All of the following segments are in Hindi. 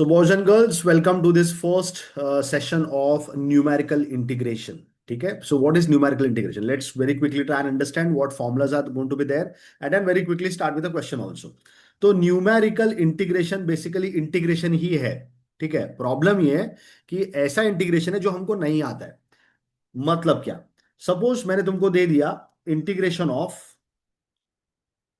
So, boys and girls, welcome to this first session of numerical integration. Okay, so what is numerical integration? Let's very quickly try and understand what formulas are going to be there, and then very quickly start with the question also. तो न्यूमेरिकल इंटीग्रेशन बेसिकली इंटीग्रेशन ही है. ठीक है, प्रॉब्लम ये है कि ऐसा इंटीग्रेशन है जो हमको नहीं आता है. मतलब क्या? सपोज मैंने तुमको दे दिया integration of.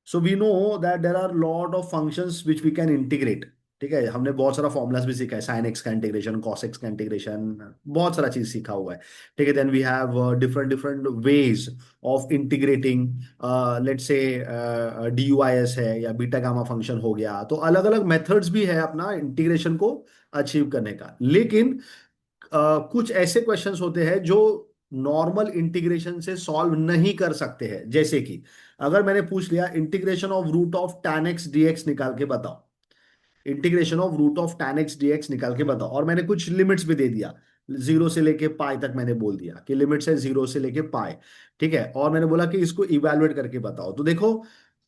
So we know that there are lot of functions which we can integrate. ठीक है, हमने बहुत सारा फॉर्मुलाज भी सीखा है, साइन एक्स का इंटीग्रेशन, कॉस एक्स का इंटीग्रेशन, बहुत सारा चीज सीखा हुआ है. ठीक है, then we have different different ways of integrating. Let's say D U I S है या बीटा गामा फंक्शन हो गया, तो अलग अलग मेथड्स भी है अपना इंटीग्रेशन को अचीव करने का. लेकिन कुछ ऐसे क्वेश्चंस होते हैं जो नॉर्मल इंटीग्रेशन से सॉल्व नहीं कर सकते हैं. जैसे कि अगर मैंने पूछ लिया integration of root of tan x dx निकाल के बताओ, integration of root of tan x dx निकाल के बताओ, और मैंने कुछ लिमिट्स भी दे दिया, जीरो से लेके पाई तक मैंने बोल दिया कि लिमिट्स है जीरो से लेके पाई. ठीक है, और मैंने बोला कि इसको इवेलुएट करके बताओ. तो देखो,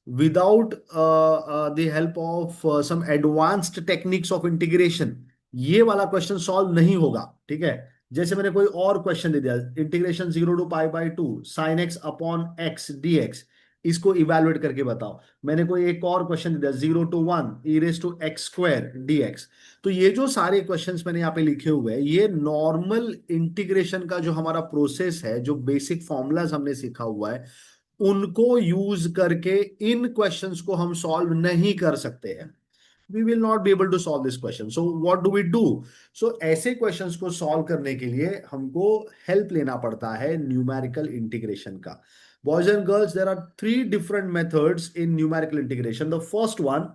without the help of some advanced techniques of integration ये वाला क्वेश्चन सॉल्व नहीं होगा. ठीक है, जैसे मैंने कोई और क्वेश्चन दे दिया, integration zero to pi by two sine x upon x d x, इसको इवेलुएट करके बताओ. मैंने कोई एक और क्वेश्चन दे दिया, zero to one e raise to x square d x. तो ये जो सारे क्वेश्चंस मैंने यहाँ पे लिखे हुए हैं, ये नॉर्मल इंटीग्रेशन का जो हमारा प्रोसेस है, जो बेसिक फॉर्मूलाज हमने सीखा हुआ है, उनको यूज करके इन क्वेश्चंस को हम सॉल्व नहीं कर सकते हैं. We will not be able to solve this question. So what do we do? So ऐसे क्वेश्चंस को सॉल्व करने के लिए हमको हेल्प लेना पड़ता है न्यूमेरिकल इंटीग्रेशन का. Boys and girls, there are three different methods in numerical integration. The first one,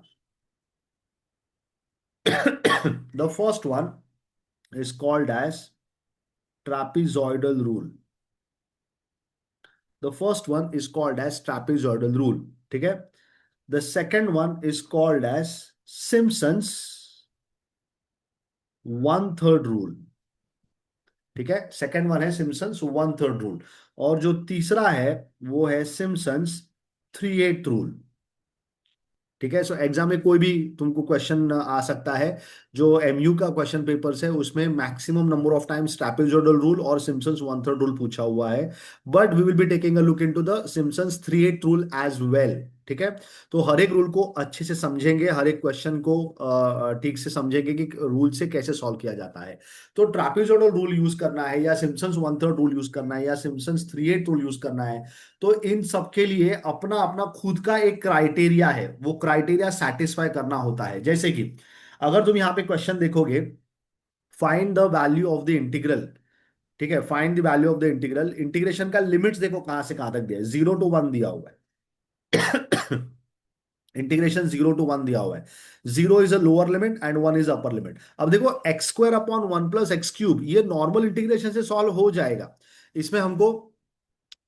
the first one is called as trapezoidal rule. The first one is called as trapezoidal rule. ठीक है. The second one is called as Simpson's one third rule. ठीक है, सेकंड वन है सिम्पसन्स वन थर्ड रूल, और जो तीसरा है वो है सिम्पसन्स थ्री एट रूल. ठीक है, सो एग्जाम में कोई भी तुमको क्वेश्चन आ सकता है. जो एमयू का क्वेश्चन पेपर्स है उसमें maximum number of times trapezoidal rule और सिम्पसन्स वन थर्ड रूल पूछा हुआ है. But we will be taking a look into the Simpson's three eight rule as well. ठीक है, तो हर एक रूल को अच्छे से समझेंगे, हर एक क्वेश्चन को ठीक से समझेंगे कि रूल से कैसे सॉल्व किया जाता है. तो ट्रैपेजॉइडल रूल यूज करना है या Simpson's one third rule use करना है या Simpson's three eight rule use करना है, तो इन सब के लिए अपना अपना खुद का एक क्राइटेरिया है. वो क्राइटेरिया सेटिस्फाई करना होता है. जैसे कि अगर तुम यहाँ पे क्वेश्चन देखोगे, find the value of the integral. ठीक है, find the value of the integral. Integration का लिमिट्स देखो कहां से कहां तक दिया है, जीरो टू वन दिया हुआ है. इंटीग्रेशन जीरो टू वन दिया हुआ है. Zero is a lower limit and one is upper limit. अब देखो x square upon one plus x cube, ये नॉर्मल इंटीग्रेशन से सॉल्व हो जाएगा. इसमें हमको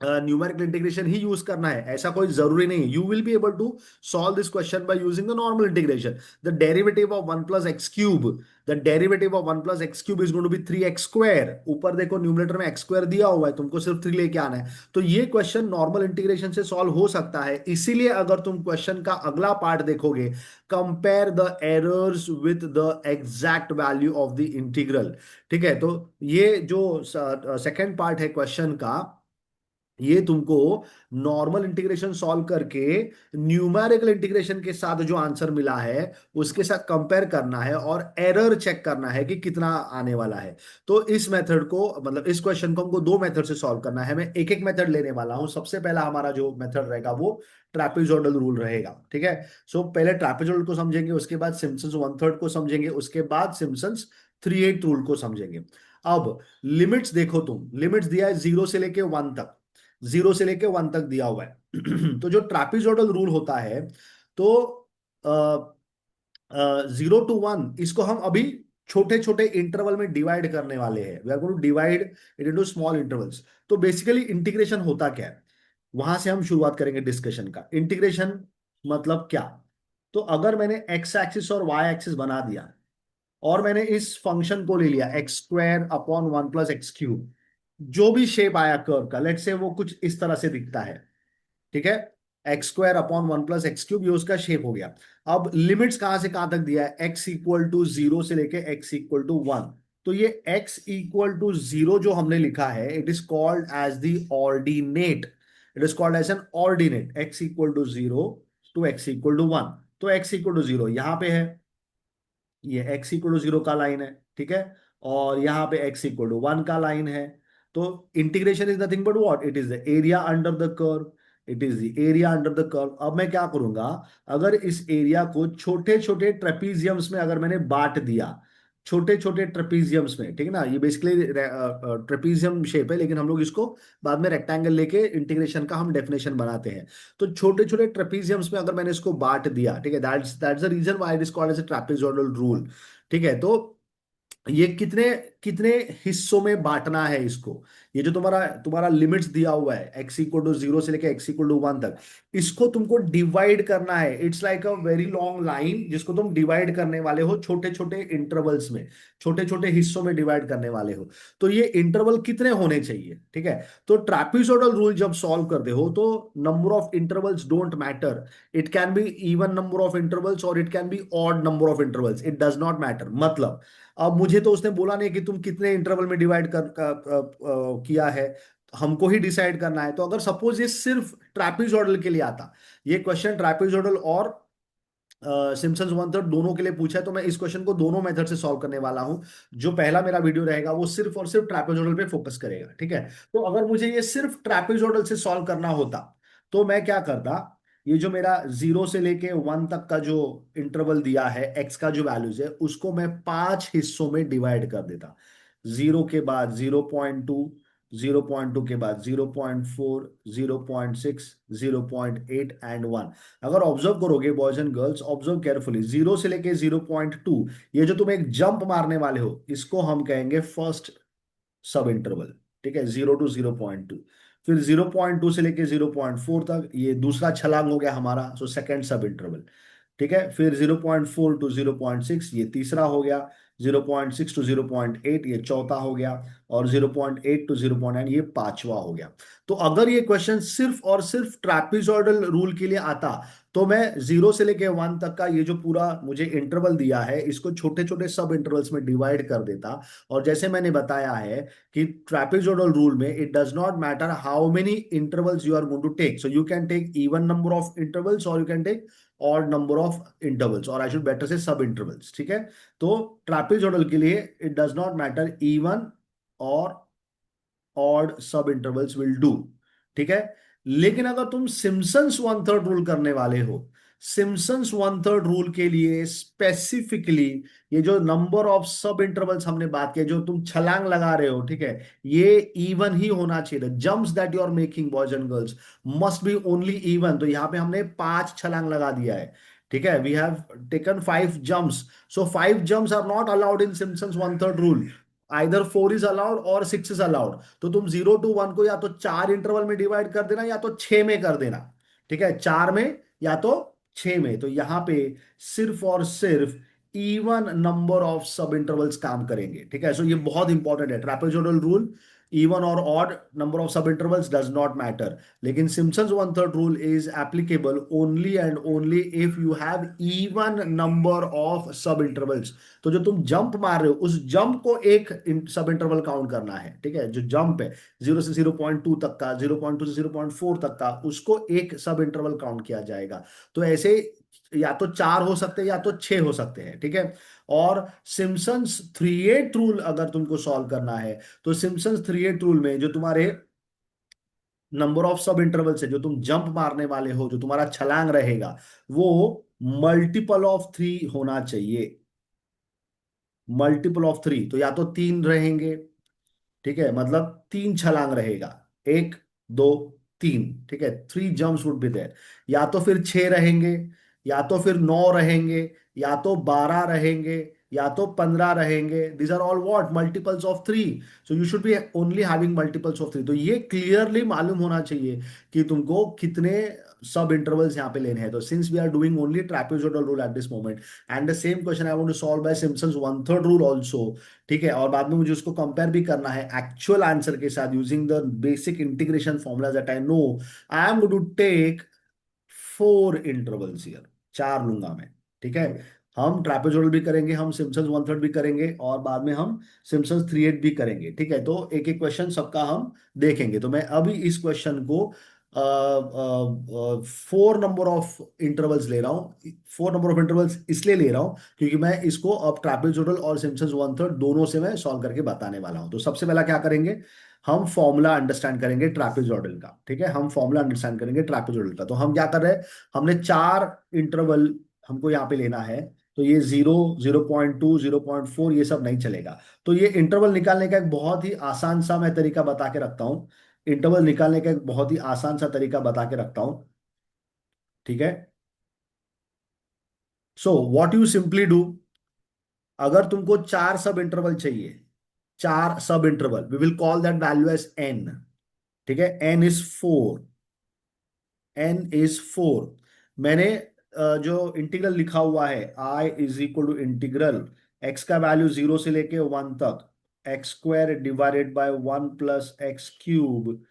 न्यूमेरिकल इंटीग्रेशन ही यूज करना है, ऐसा कोई जरूरी नहीं है. You will be able to solve this question by using the normal integration. The derivative of one plus x cube, the derivative of one plus x cube is going to be three x square. ऊपर देखो न्यूमरेटर में एक्स स्क्वायर दिया हुआ है, तुमको सिर्फ थ्री लेके आना है. तो ये क्वेश्चन नॉर्मल इंटीग्रेशन से सॉल्व हो सकता है. इसीलिए अगर तुम क्वेश्चन का अगला पार्ट देखोगे, compare the errors with the exact value of the integral. ठीक है, तो ये जो सेकेंड पार्ट है क्वेश्चन का, ये तुमको नॉर्मल इंटीग्रेशन सॉल्व करके न्यूमेरिकल इंटीग्रेशन के साथ जो आंसर मिला है उसके साथ कंपेयर करना है और एरर चेक करना है कि कितना आने वाला है. तो इस मेथड को, मतलब इस क्वेश्चन को हमको दो मेथड से सॉल्व करना है. मैं एक एक मेथड लेने वाला हूं. सबसे पहला हमारा जो मेथड रहेगा वो ट्रैपेजॉइडल रूल रहेगा. ठीक है, सो पहले ट्रैपेजॉइडल को समझेंगे, उसके बाद सिम्पसन्स वन थर्ड को समझेंगे, उसके बाद सिम्पसन्स थ्री एट रूल को समझेंगे. अब लिमिट्स देखो, तुम लिमिट्स दिया है जीरो से लेके वन तक, जीरो से लेके वन तक दिया हुआ है. तो जो ट्रैपेजॉइडल रूल होता है, तो जीरो टू वन, इसको हम अभी छोटे छोटे इंटरवल में डिवाइड करने वाले हैं. We are going to divide it into small intervals. तो बेसिकली इंटीग्रेशन होता क्या है, वहां से हम शुरुआत करेंगे डिस्कशन का. इंटीग्रेशन मतलब क्या? तो अगर मैंने एक्स एक्सिस और वाई एक्सिस बना दिया और मैंने इस फंक्शन को ले लिया x square upon one plus x cube, जो भी शेप आया कर्व का, लेट से वो कुछ इस तरह से दिखता है. ठीक है, x² अपॉन 1 + x³ ये उसका शेप हो गया। अब लिमिट्स कहां से कहां तक दिया है, x = 0 से लेके x = 1। तो ये x = 0 जो हमने लिखा है, it is called as the ordinate. It is called as an ordinate, x = 0 to x = 1। तो x = 0 यहां पे है, ये x = 0 का लाइन है, ठीक है, और यहाँ पे x = 1 का लाइन है। तो integration is nothing but what, it is the area under the curve. It is the area under the curve. अब मैं क्या करूंगा, अगर इस एरिया को छोटे छोटे ट्रेपीजियम्स में अगर मैंने बांट दिया, छोटे छोटे ट्रेपीजियम्स में, ठीक है ना, ये बेसिकली ट्रेपीजियम शेप है, लेकिन हम लोग इसको बाद में रेक्टेंगल लेके इंटीग्रेशन का हम डेफिनेशन बनाते हैं। तो छोटे छोटे ट्रेपीजियम्स में अगर मैंने इसको बांट दिया, ठीक है, that's the reason why it is called as a trapezoidal rule. ठीक है, तो ये कितने कितने हिस्सों में बांटना है इसको, ये जो तुम्हारा तुम्हारा लिमिट्स दिया हुआ है x = 0 से लेके x = 1 तक, इसको तुमको डिवाइड करना है। It's like a very long line जिसको तुम डिवाइड करने वाले हो छोटे छोटे इंटरवल्स में, छोटे छोटे हिस्सों में डिवाइड करने वाले हो। तो ये इंटरवल कितने होने चाहिए, ठीक है। तो ट्रापेजोइडल रूल जब सॉल्व करते हो तो number of intervals don't matter. It can be even number of intervals और it can be odd number of intervals, it does not matter. मतलब अब मुझे तो उसने बोला नहीं कि तुम कितने इंटरवल में डिवाइड किया है, हमको ही डिसाइड करना है। तो अगर सपोज ये सिर्फ ट्रैपेजॉइडल के लिए आता, ये क्वेश्चन ट्रैपेजॉइडल और सिम्पसन्स वन थर्ड दोनों के लिए पूछा है, तो मैं इस क्वेश्चन को दोनों मेथड से सॉल्व करने वाला हूं। जो पहला मेरा वीडियो रहेगा वो सिर्फ और सिर्फ ट्रैपेजॉइडल पे फोकस करेगा, ठीक है। तो अगर मुझे ये सिर्फ ट्रैपेजॉइडल से सॉल्व करना होता तो मैं क्या करता, ये जो मेरा 0 से लेके 1 तक का जो इंटरवल दिया है, एक्स का जो वैल्यूज है, उसको मैं 5 हिस्सों में डिवाइड कर देता। 0 के बाद 0.2, 0.2 के बाद 0.4, 0.6, 0.8 एंड 1। अगर ऑब्जर्व करोगे boys and girls, observe carefully, 0 से लेके 0.2, ये जो तुम एक जंप मारने वाले हो, इसको हम कहेंगे फर्स्ट सब इंटरवल, ठीक है, 0 to 0.2। फिर 0.2 से लेके 0.4 तक ये दूसरा छलांग हो गया हमारा, सो सेकंड सब इंटरवल, ठीक है। फिर 0.4 to 0.6 ये तीसरा हो गया, 0.6 to 0.8 ये चौथा हो गया, और 0.8 to 0.9 ये पांचवा हो गया। तो अगर ये क्वेश्चन सिर्फ और सिर्फ ट्रैपेजॉइडल रूल के लिए आता, तो मैं 0 से लेके 1 तक का ये जो पूरा मुझे इंटरवल दिया है, इसको छोटे छोटे सब इंटरवल्स में डिवाइड कर देता। और जैसे मैंने बताया है कि ट्रैपेजॉइडल रूल में it does not matter how many intervals you are going to take, so you can take even number of intervals और you can take odd number of intervals, और आई शुड बेटर से सब इंटरवल्स, ठीक है। तो ट्रैपेजॉइडल के लिए it does not matter even और ऑड सब इंटरवल्स विल डू, ठीक है। लेकिन अगर तुम सिम्पसन्स वन थर्ड रूल करने वाले हो, सिम्पसन्स वन थर्ड रूल के लिए स्पेसिफिकली ये जो नंबर ऑफ सब इंटरवल्स हमने बात किया, जो तुम छलांग लगा रहे हो, ठीक है, ये इवन ही होना चाहिए। The jumps that you are making boys and girls must be only even. तो यहां पे हमने 5 छलांग लगा दिया है, ठीक है, we have taken 5 jumps. So 5 jumps are not allowed in Simpson's one third rule, either 4 is allowed और 6 इज अलाउड। तो तुम 0 to 1 को या तो 4 इंटरवल में डिवाइड कर देना या तो 6 में कर देना, ठीक है, 4 में या तो 6 में। तो यहां पे सिर्फ और सिर्फ even number of subintervals काम करेंगे, ठीक है। सो ये बहुत इंपॉर्टेंट है, ट्रैपेजोइडल रूल इवन और odd number of subintervals does not matter. लेकिन Simpson's one third rule is applicable only and only if you have even number of subintervals. तो जो तुम जंप मार रहे हो, उस जंप को एक सब इंटरवल काउंट करना है, ठीक है। जो जंप है 0 से 0.2 तक का, 0.2 से 0.4 तक का, उसको एक सब इंटरवल काउंट किया जाएगा। तो ऐसे या तो 4 हो सकते हैं या तो 6 हो सकते हैं, ठीक है। और सिम्पसन्स 3/8 रूल अगर तुमको सॉल्व करना है, तो सिम्पसन्स 3/8 रूल में जो तुम्हारे नंबर ऑफ सब इंटरवल्स है, जो तुम जंप मारने वाले हो, जो तुम्हारा छलांग रहेगा, वो मल्टीपल ऑफ 3 होना चाहिए। मल्टीपल ऑफ 3, तो या तो 3 रहेंगे, ठीक है, मतलब 3 छलांग रहेगा, 1, 2, 3, ठीक है, 3 जम्प्स वुड बी देयर। या तो फिर 6 रहेंगे, या तो फिर 9 रहेंगे, या तो 12 रहेंगे, या तो 15 रहेंगे। These are all what multiples of 3। So you should be only having multiples of 3। तो ये क्लियरली मालूम होना चाहिए कि तुमको कितने सब इंटरवल्स यहाँ पे लेने हैं। तो since we are doing only trapezoidal rule at this moment, and the same question I want to solve by Simpson's one third rule also, ठीक है, और बाद में मुझे उसको कंपेयर भी करना है एक्चुअल आंसर के साथ using the basic integration formula that I know. I am going to take four intervals here, चार लूंगा मैं। ठीक है, हम ट्रापेजोइडल भी करेंगे, हम सिम्पसन्स वन थर्ड भी करेंगे, और बाद में हम सिम्पसन्स थ्री एट भी करेंगे। ठीक है, तो एक एक क्वेश्चन सबका हम देखेंगे। तो मैं अभी इस क्वेश्चन को फोर नंबर ऑफ इंटरवल्स ले रहा हूँ। फोर नंबर ऑफ इंटरवल्स इसलिए ले रहा हूँ क्योंकि मैं इसको अब ट्रापेजोइडल और सिम्पसन्स वन थर्ड दोनों से मैं सॉल्व करके बताने वाला हूँ। तो सबसे पहला क्या करेंगे, हम फॉर्मूला अंडरस्टैंड करेंगे ट्रापेजोइडल का। ठीक है, हम फॉर्मूला अंडरस्टैंड करेंगे ट्रापेजोइडल का। तो हम क्या कर रहे हैं, हमने चार इंटरवल हमको यहाँ पे लेना है। तो ये 0, 0.2, 0.4 ये सब नहीं चलेगा। तो ये इंटरवल निकालने का एक बहुत ही आसान सा मैं तरीका बता के रखता हूँ। इंटरवल निकालने का एक बहुत ही आसान सा तरीका बता के रखता हूँ। ठीक है, so what you simply do, अगर तुमको चार सब इंटरवल चाहिए, चार sub interval, we will call that value as n. ठीक है, n is four, n is four. मैंने जो इंटीग्रल लिखा हुआ है, I is equal to integral x का वैल्यू जीरो से लेके वन तक, x square divided by one plus x cube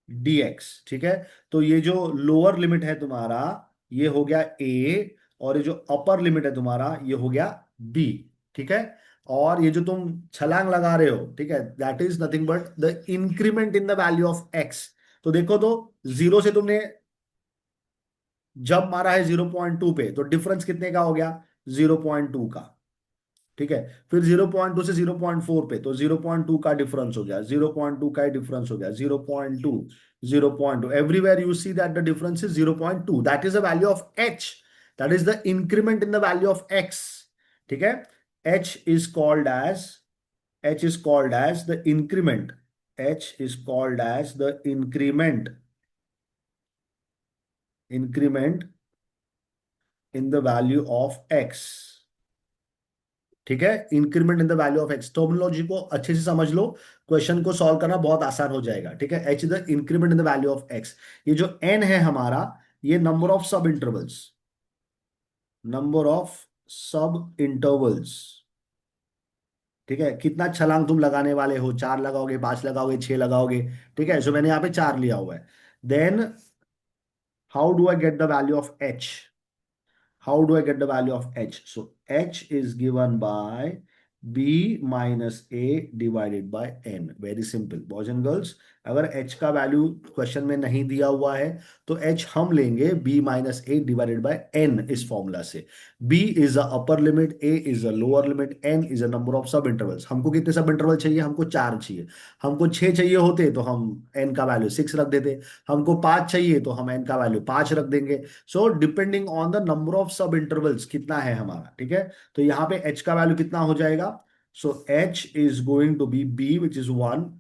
dx। ठीक है, तो ये जो लोअर लिमिट है तुम्हारा, ये हो गया a, और ये जो अपर लिमिट है तुम्हारा, ये हो गया b। ठीक है, और ये जो तुम छलांग लगा रहे हो, ठीक है, that is nothing but the increment in the value of x। तो देखो तो, जीरो से तुमने जब मारा है 0.2 पे, तो डिफरेंस कितने का हो गया, 0.2 का। ठीक है, फिर 0.2 से 0.4 पे, तो 0.2 का डिफरेंस हो गया, 0.2 का ही डिफरेंस हो गया, 0.2, 0.2, everywhere you see that the difference is 0.2, that is the value of h, that is the increment in the value of x. ठीक है, h is called as, h is called as the increment, h is called as the increment, increment in the value of x. ठीक है, increment in the value of x, terminology को अच्छे से समझ लो, क्वेश्चन को सॉल्व करना बहुत आसान हो जाएगा। ठीक है, H the increment in the value of x. ये जो एन है हमारा, ये नंबर ऑफ सब इंटरवल्स, नंबर ऑफ सब इंटरवल्स। ठीक है, कितना छलांग तुम लगाने वाले हो, चार लगाओगे, पांच लगाओगे, छह लगाओगे। ठीक है, सो मैंने यहाँ पे चार लिया हुआ है। Then how do I get the value of h, how do I get the value of h? So h is given by b minus a divided by n. Very simple, boys and girls. अगर h का वैल्यू क्वेश्चन में नहीं दिया हुआ है, तो h हम लेंगे b minus A divided by n इस फॉर्मूला से। b is a upper limit, a is a lower limit, n is a number of सब इंटरवल्स। हमको कितने सब इंटरवल चाहिए, हमको चार चाहिए। हमको छह चाहिए होते तो हम n का वैल्यू सिक्स रख देते, हमको पांच चाहिए तो हम n का वैल्यू पांच रख देंगे। So depending on the number of सब इंटरवल्स कितना है हमारा। ठीक है, तो यहाँ पे h का वैल्यू कितना हो जाएगा, so h is going to be b which is one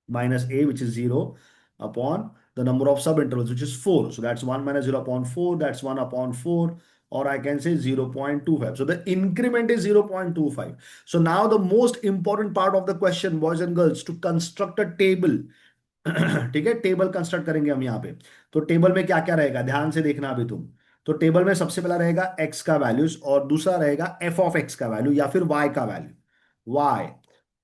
minus a which is 0 upon the number of sub intervals which is 4, so that's 1 minus 0 upon 4, that's 1 upon 4, or I can say 0.25. So the increment is 0.25. So now the most important part of the question, boys and girls, to construct a table. ठीक है, टेबल कंस्ट्रक्ट करेंगे हम यहाँ पे। तो टेबल में क्या क्या रहेगा, ध्यान से देखना अभी तुम। तो टेबल में सबसे पहला रहेगा x का वैल्यूज, और दूसरा रहेगा f ऑफ x का वैल्यू या फिर y का वैल्यू, y,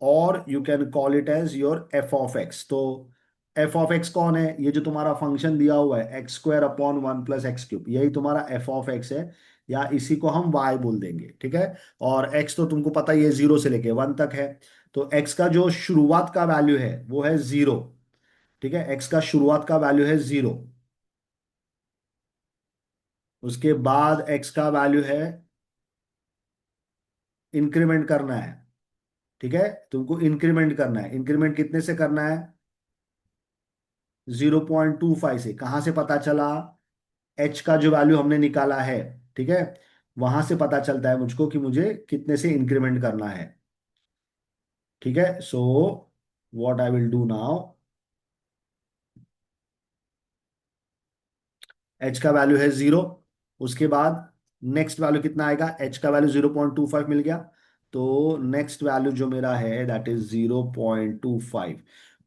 और you can call it as your f of x। तो f ऑफ x कौन है, ये जो तुम्हारा फंक्शन दिया हुआ है x square upon one plus x cube, यही तुम्हारा f ऑफ x है, या इसी को हम y बोल देंगे। ठीक है, और x तो तुमको पता ही है जीरो से लेके वन तक है। तो x का जो शुरुआत का वैल्यू है वो है जीरो। ठीक है, x का शुरुआत का वैल्यू है जीरो, उसके बाद x का वैल्यू है, इंक्रीमेंट करना है। ठीक है, तुमको इंक्रीमेंट करना है, इंक्रीमेंट कितने से करना है, 0.25 से। कहां से पता चला, h का जो वैल्यू हमने निकाला है, ठीक है, वहां से पता चलता है मुझको कि मुझे कितने से इंक्रीमेंट करना है। ठीक है, so what I will do now, H का वैल्यू है जीरो, उसके बाद नेक्स्ट वैल्यू कितना आएगा, एच का वैल्यू 0.25 मिल गया, तो नेक्स्ट वैल्यू जो मेरा है दैट इज 0.25।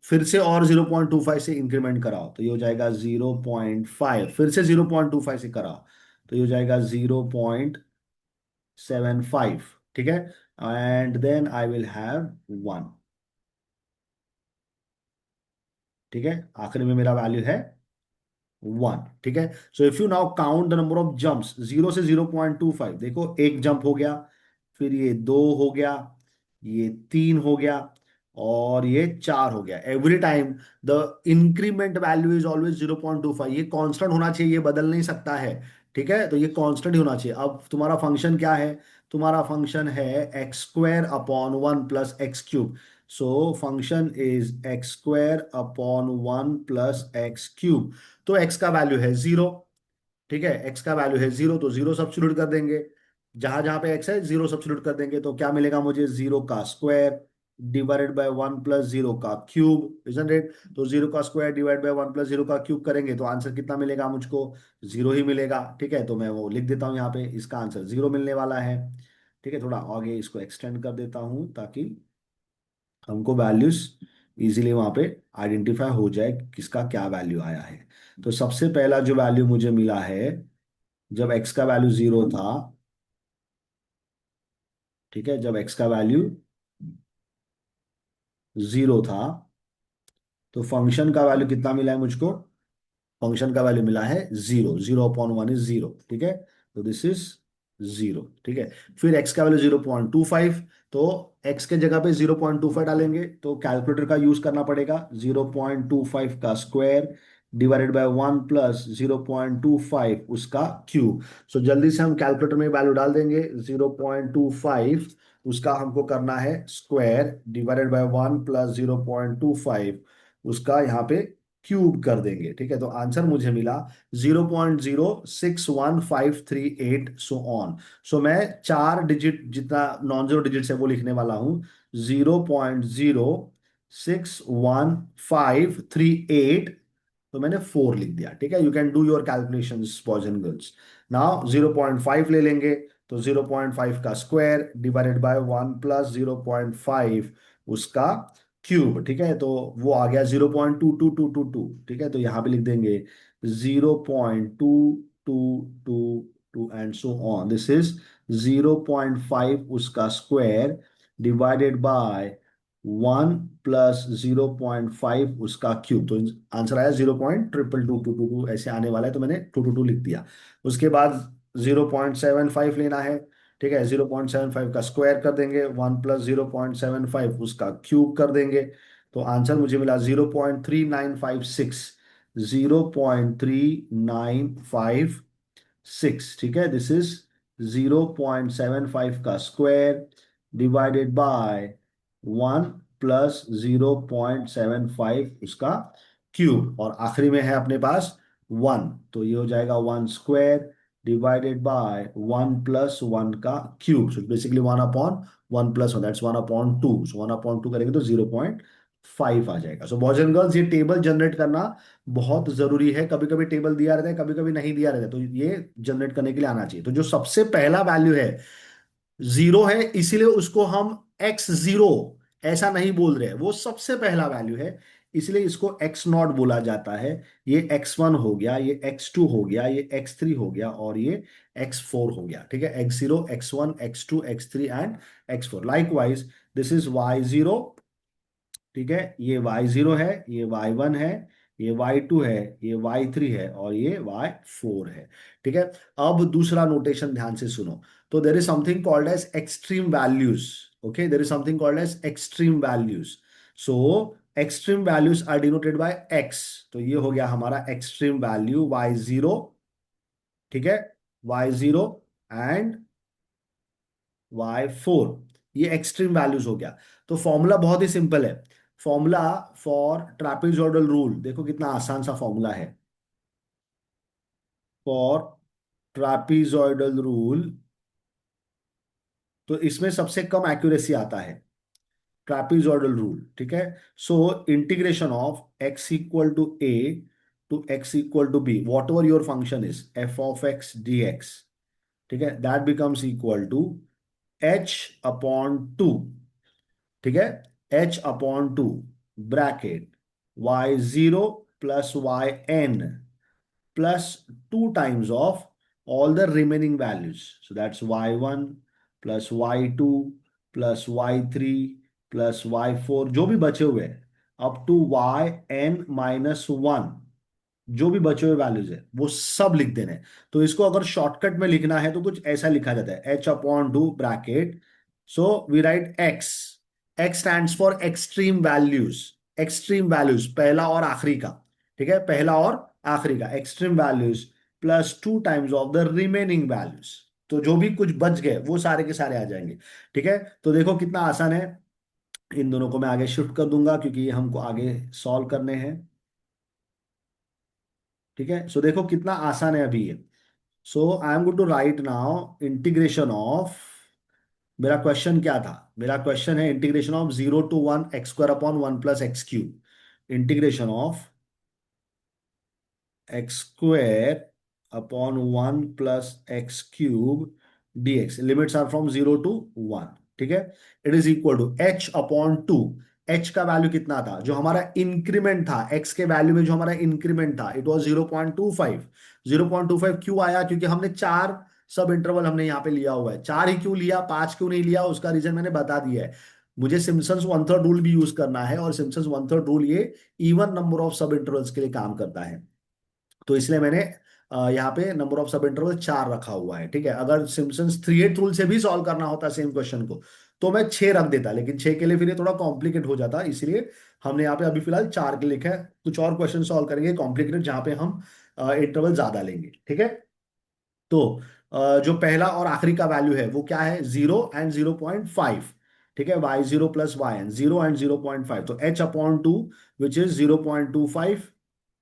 फिर से और 0.25 से इंक्रीमेंट कराओ तो ये हो जाएगा 0.5, फिर से 0.25 से कराओ तो ये हो जाएगा 0.75। ठीक है, and then I will have one. ठीक है, आखिरी में मेरा वैल्यू है वन। ठीक है, so if you now count the number of jumps, 0 से 0.25, देखो एक जंप हो गया, फिर ये दो हो गया, ये तीन हो गया, और ये चार हो गया। Every time the increment value is always 0.25। ये कांस्टेंट होना चाहिए, ये बदल नहीं सकता है। ठीक है, तो ये कांस्टेंट ही होना चाहिए। अब तुम्हारा फंक्शन क्या है? तुम्हारा फंक्शन है x square upon one plus x cube. So function is x square upon one plus x cube. तो एक्स का वैल्यू है जीरो। ठीक है, एक्स का वैल्यू है जीरो, तो जीरो सब्स्टिट्यूट कर देंगे। जहां जहां पे एक्स है जीरो सब्स्टिट्यूट कर देंगे, तो क्या मिलेगा मुझे? जीरो का square divided by one plus zero का क्यूब, इजंट इट? तो जीरो का square divide by one plus zero का क्यूब करेंगे तो आंसर कितना मिलेगा मुझको? जीरो ही मिलेगा। ठीक है, तो मैं वो लिख देता हूँ यहाँ पे, इसका आंसर जीरो मिलने वाला है। ठीक है, थोड़ा आगे इसको एक्सटेंड कर देता हूँ ताकि हमको वैल्यूज इजीली वहां पे आइडेंटिफाई हो जाए किसका क्या वैल्यू आया है। तो सबसे पहला जो वैल्यू मुझे मिला है, जब x का वैल्यू जीरो था, ठीक है, जब x का वैल्यू जीरो था, तो फंक्शन का वैल्यू कितना मिला है मुझको? फंक्शन का वैल्यू मिला है zero. Zero upon one is zero. ठीक है, तो दिस इज जीरो। ठीक है, फिर एक्स का वैल्यू 0.25, तो एक्स के जगह पे 0.25 डालेंगे, तो कैलकुलेटर का यूज करना पड़ेगा। 0.25 का square divided by one plus 0.25 उसका क्यूब। सो जल्दी से हम कैलकुलेटर में वैल्यू डाल देंगे। 0.25 उसका हमको करना है square divided by one plus 0.25 उसका यहाँ पे क्यूब कर देंगे। ठीक है, तो आंसर मुझे मिला 0.061538 सो ऑन। सो मैं चार डिजिट जितना नॉन जीरो डिजिट है वो लिखने वाला हूं। 0.061538, तो मैंने फोर लिख दिया। ठीक है, you can do your calculation boys and girls. Now 0.5 ले लेंगे, तो 0.5 का square divided by one plus 0.5 उसका क्यूब। ठीक है, तो वो आ गया 0.2222। ठीक है, तो यहाँ पे लिख देंगे 0.2222 and so on. This is 0.5 उसका square divided by one plus 0.5 उसका क्यूब। तो आंसर आया 0.22222, ऐसे आने वाला है, तो मैंने 222 लिख दिया। उसके बाद 0.75 लेना है। ठीक है, 0.75 का स्क्वायर कर देंगे, वन प्लस 0.75 उसका क्यूब कर देंगे, तो आंसर मुझे मिला 0.3956। 0.3956। ठीक है, दिस इज 0.75 का square divided by one plus 0.75 उसका क्यूब, और आखिरी में है अपने पास वन, तो ये हो जाएगा one square divided by one plus one का cube. So basically one upon one plus one, that's one upon two. So one upon two करेंगे तो 0.5 आ जाएगा। सो बॉयज एंड गर्ल्स, ये टेबल जनरेट करना बहुत जरूरी है। कभी कभी टेबल दिया रहता है, कभी कभी नहीं दिया रहता है, तो ये जनरेट करने के लिए आना चाहिए। तो जो सबसे पहला वैल्यू है जीरो है, इसीलिए उसको हम एक्स जीरो ऐसा नहीं बोल रहे हैं, वो सबसे पहला वैल्यू है, इसलिए इसको एक्स नॉट बोला जाता है। ये एक्स वन हो गया, ये एक्स टू हो गया, ये एक्स थ्री हो गया, और ये एक्स फोर हो गया। ठीक है, x zero, x one, x two, x three and x four. Likewise this is y zero. ठीक है, ये वाई जीरो है, ये वाई वन है, ये वाई टू है, ये वाई थ्री है, और ये वाई फोर है। ठीक है, अब दूसरा नोटेशन ध्यान से सुनो। तो there is something called as extreme values. Okay, there is something called as extreme values. So extreme values are denoted by x. तो ये हो गया हमारा एक्सट्रीम वैल्यू वाई जीरो। ठीक है, y zero and y four, ये एक्सट्रीम वैल्यूज हो गया। तो फॉर्मूला बहुत ही सिंपल है। फॉर्मूला फॉर ट्रापेजॉइडल रूल, देखो कितना आसान सा फॉर्मूला है। फॉर ट्रापेजॉइडल रूल, तो इसमें सबसे कम एक्यूरेसी आता है ट्रापेजॉइडल रूल। ठीक है, so integration of x equal to x equal to b, whatever your function is f of x d x. ठीक है, that becomes equal to h upon two. ठीक है, h upon two bracket y zero plus y n plus two times of all the remaining values. So that's y1 plus y2 plus y3 plus y4 जो भी बचे हुए हैं, up to yn minus 1। जो भी बचे हुए वैल्यूज है वो सब लिख देने हैं। तो इसको अगर शॉर्टकट में लिखना है तो कुछ ऐसा लिखा जाता है, h upon two bracket, so we write x. X stands for extreme values. Extreme values पहला और आखिरी का, ठीक है, पहला और आखिरी का extreme values plus two times of the remaining values. तो जो भी कुछ बच गए वो सारे के सारे आ जाएंगे। ठीक है, तो देखो कितना आसान है। इन दोनों को मैं आगे शिफ्ट कर दूंगा क्योंकि ये हमको आगे सॉल्व करने हैं। ठीक है, सो देखो कितना आसान है अभी ये। So I am going to write now integration of, मेरा क्वेश्चन क्या था? मेरा क्वेश्चन है integration of 0 to 1 x² upon 1 + x³ integration of x² upon 1 + x³ dx, limits are from 0 to 1। ठीक है, it is equal to h upon two. h का वैल्यू कितना था? जो हमारा इंक्रीमेंट था x के वैल्यू में, जो हमारा इंक्रीमेंट था, इट वाज 0.25। 0.25 क्यों आया? क्योंकि हमने चार सब इंटरवल हमने यहाँ पे लिया हुआ है। चार ही क्यों लिया, पांच क्यों नहीं लिया? उसका रीजन मैंने बता दिया है। मुझे सिम्पसन्स वन थर्ड रूल भी यूज करना है, और सिम्पसन्स वन थर्ड रूल ये इवन नंबर ऑफ सब इंटरवल्स के लिए काम करता है। तो इसलिए मैंने यहाँ पे नंबर ऑफ सब इंटरवल चार रखा हुआ है। ठीक है, अगर सिम्पसन्स थ्री एट रूल से भी सॉल्व करना होता सेम क्वेश्चन को तो मैं छह रख देता, लेकिन छह के लिए फिर ये थोड़ा कॉम्प्लिकेट हो जाता, इसलिए हमने यहाँ पे अभी फिलहाल चार के लिखा है। कुछ और क्वेश्चन सॉल्व करेंगे कॉम्प्लिकेटेड, जहाँ पे हम इंटरवल ज्यादा लेंगे। ठीक है, तो जो पहला और आखिरी का वैल्यू है वो क्या है? 0 and 0.5। ठीक है, y0 plus y N, 0 and 0.5, तो h upon to which is 0.25,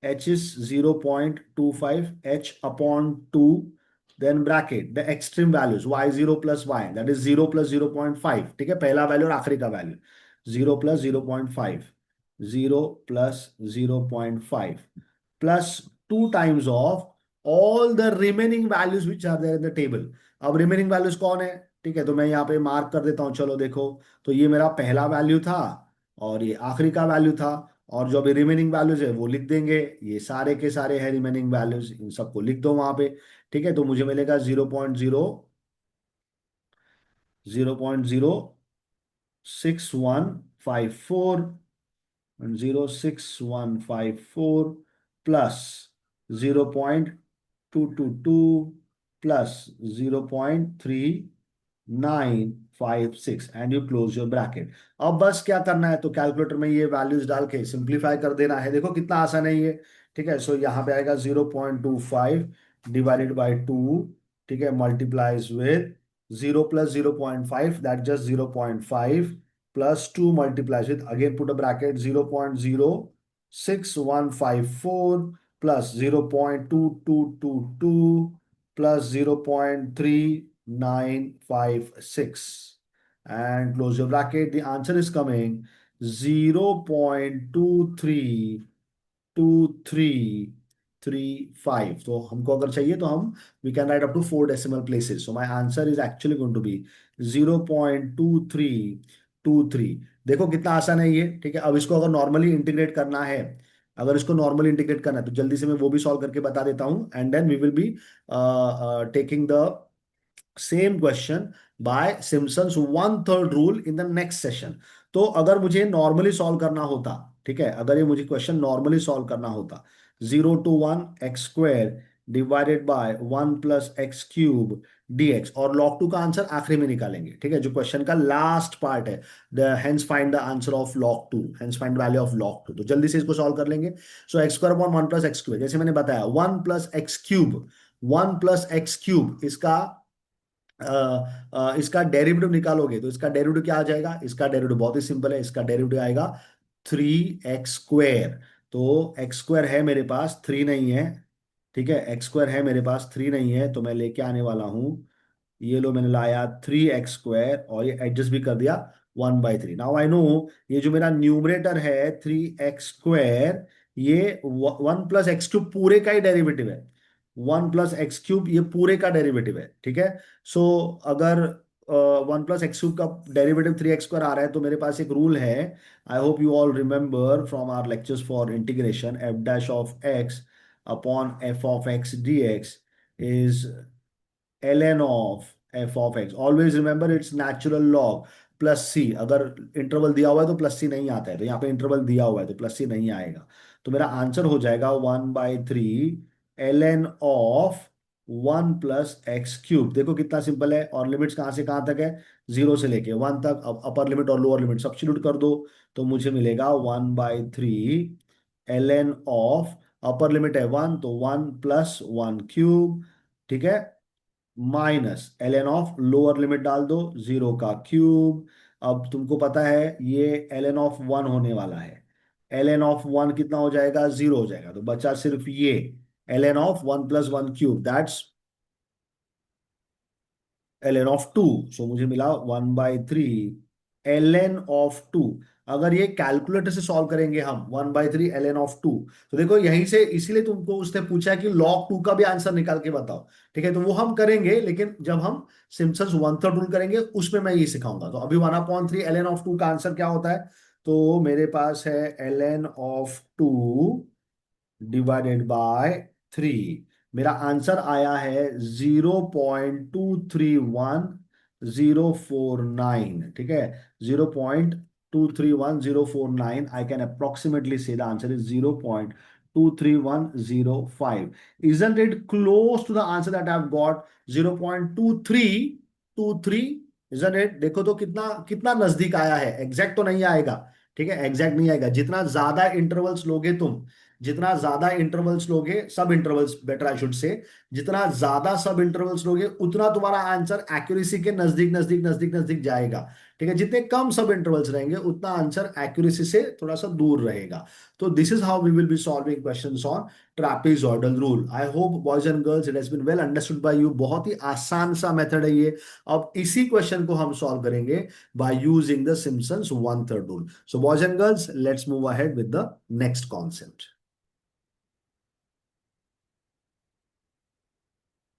h is 0.25, h upon 2, then bracket the extreme values y0 plus y, that is 0 plus 0.5। ठीक है, पहला वैल्यू और आखिरी का value, 0 plus 0.5, 0 plus 0.5 plus 2 times of all the remaining values which are there in the table। अब रिमेनिंग वैल्यूज कौन है? ठीक है, तो मैं यहाँ पे मार्क कर देता हूँ, चलो देखो। तो ये मेरा पहला वैल्यू था और ये आखिरी का वैल्यू था, और जो अभी रिमेनिंग वैल्यूज है वो लिख देंगे। ये सारे के सारे है रिमेनिंग वैल्यूज, इन सबको लिख दो वहां पे। ठीक है, तो मुझे मिलेगा 0.06154, 06154 plus 0.222 plus 0.3956, and you close your bracket. अब बस क्या करना है, तो कैलकुलेटर में ये वैल्यूज डाल के सिंप्लीफाई कर देना है। देखो कितना आसान है ये। ठीक है, सो यहाँ पे आएगा 0.25 डिवाइडेड बाई टू, ठीक है, multiplies with 0 plus 0.5, that just 0.5, plus 2 multiplies with, again put a bracket, 0.06154 plus 0.2222 plus 0.3956, and close your bracket. The answer is coming 0.2335। तो हमको अगर चाहिए तो हम we can write up to 4 decimal places, so my answer is actually going to be 0.2323। देखो कितना आसान है ये। ठीक है, अब इसको अगर नॉर्मली इंटीग्रेट करना है, अगर इसको नॉर्मली इंटीग्रेट करना है तो जल्दी से मैं वो भी सॉल्व करके बता देता हूं, and then we will be taking the same question by Simpson's one third rule in the next session. तो अगर मुझे नॉर्मली सॉल्व करना होता, ठीक है, अगर ये मुझे क्वेश्चन नॉर्मली सॉल्व करना होता, 0 to 1 x² divided by 1 + x³ dx, और log 2 का आंसर आखिरी में निकालेंगे। ठीक है, जो क्वेश्चन का लास्ट पार्ट है, the hence find the answer of log 2, hence find value of log 2। तो जल्दी से इसको सॉल्व कर लेंगे। सो x² अपॉन 1 + x³, जैसे मैंने बताया 1 + x³, 1 + x³ इसका डेरिवेटिव निकालोगे तो इसका डेरिवेटिव क्या आ जाएगा? इसका डेरिवेटिव बहुत ही सिंपल है, इसका डेरिवेटिव आएगा 3x²। तो x² है मेरे पास, थ्री नहीं है। ठीक है, x² है मेरे पास, थ्री नहीं है, तो मैं लेके आने वाला हूं, ये लो मैंने लाया 3x² और ये एडजस्ट भी कर दिया 1/3। नाउ आई नो ये जो मेरा न्यूमरेटर है 3x², ये 1 + x³ पूरे का ही डेरिवेटिव है। 1 + x³ ये पूरे का डेरिवेटिव है। ठीक है, सो अगर 1 + x³ का डेरिवेटिव 3x² आ रहा है तो मेरे पास एक रूल है, I hope you all remember from our lectures for integration, f' upon f(x) dx is ln of f(x). Always remember it's natural log। Plus c, अगर इंटरवल दिया हुआ है तो प्लस सी नहीं आता है, तो यहाँ पे इंटरवल दिया हुआ है तो प्लस सी नहीं आएगा। तो मेरा आंसर हो जाएगा 1/3 ln ऑफ 1 + x³ देखो कितना सिंपल है, और लिमिट्स कहाँ से कहाँ तक है, 0 से लेके 1 तक। अब अपर लिमिट और लोअर लिमिट सब्स्टिट्यूट कर दो, तो मुझे मिलेगा 1/3 ln ऑफ, अपर लिमिट है 1 तो 1 + 1³ ठीक है, minus ln of lower limit डाल दो 0 का क्यूब। अब तुमको पता है ये ln ऑफ 1 होने वाला है, ln ऑफ 1 कितना हो जाएगा, 0 हो जाएगा, तो बचा सिर्फ ये ln of 1 + 1³ that's ln of 2। सो मुझे मिला 1/3 ln ऑफ 2। अगर ये कैलकुलेटर से सॉल्व करेंगे हम 1/3 ln ऑफ 2, तो देखो यहीं से, इसीलिए तुमको उसने पूछा कि log 2 का भी आंसर निकाल के बताओ। ठीक है, तो वो हम करेंगे, लेकिन जब हम सिम्पसन्स 1/3 रूल करेंगे उसमें मैं ये सिखाऊंगा। तो अभी 1/3 ln ऑफ 2 का आंसर क्या होता है, तो मेरे पास है ln ऑफ 2 डिवाइडेड बाय 3। मेरा आंसर आया है 0.231049। ठीक है, 0.231049। आई कैन अप्रोक्सीमेटली से the answer is 0.23105। Isn't it close to the answer that I've got? 0.2323, isn't it? देखो तो कितना कितना नजदीक आया है, एग्जैक्ट तो नहीं आएगा। ठीक है, एग्जैक्ट नहीं आएगा। जितना ज्यादा इंटरवल्स लोगे तुम, जितना ज्यादा इंटरवल्स लोगे, सब intervals better I should say, जितना ज्यादा सब इंटरवल्स लोगे उतना तुम्हारा आंसर एक्यूरेसी के नजदीक नजदीक नजदीक नजदीक जाएगा। ठीक है, जितने कम सब इंटरवल्स रहेंगे उतना आंसर एक्यूरेसी से थोड़ा सा दूर रहेगा। तो this is how we will be solving questions on trapezoidal rule. I hope boys and girls it has been well understood by you. बहुत ही आसान सा मेथड है ये। अब इसी क्वेश्चन को हम सॉल्व करेंगे by using the Simpson's 1/3 rule. So boys and girls, let's move ahead with the next concept.